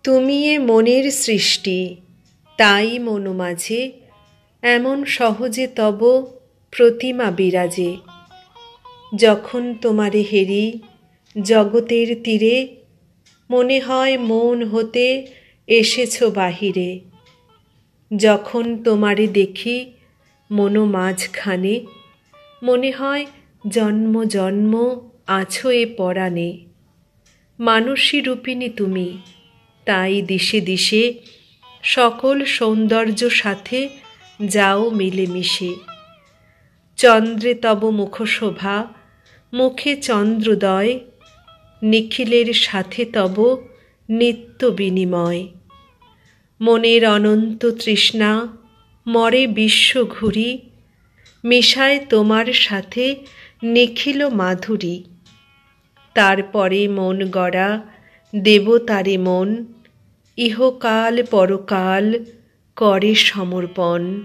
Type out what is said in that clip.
তুমি এ মনের সৃষ্টি, তাই মন মাঝে এমন সহজে তব প্রতিমা বিরাজে। যখন তোমারে হেরি জগতের তীরে, মনে হয় মন হতে এসেছ বাহিরে। যখন তোমারে দেখি মন মাঝখানে, মনে হয় জন্ম জন্ম আছো এ পরাণে। মানসী রূপিণী তুমি, তাই দিশে দিশে সকল সৌন্দর্য সাথে যাও মিলেমিশে। চন্দ্রে তব মুখশোভা, মুখে চন্দ্রোদয়, নিখিলের সাথে তব নিত্য বিনিময়। মনের অনন্ত তৃষ্ণা মরে বিশ্ব ঘুরি, মিশায় তোমার সাথে নিখিল মাধুরী। তারপরে মন গড়া দেবতারে মন, ইহকাল পরকাল করে সমর্পণ।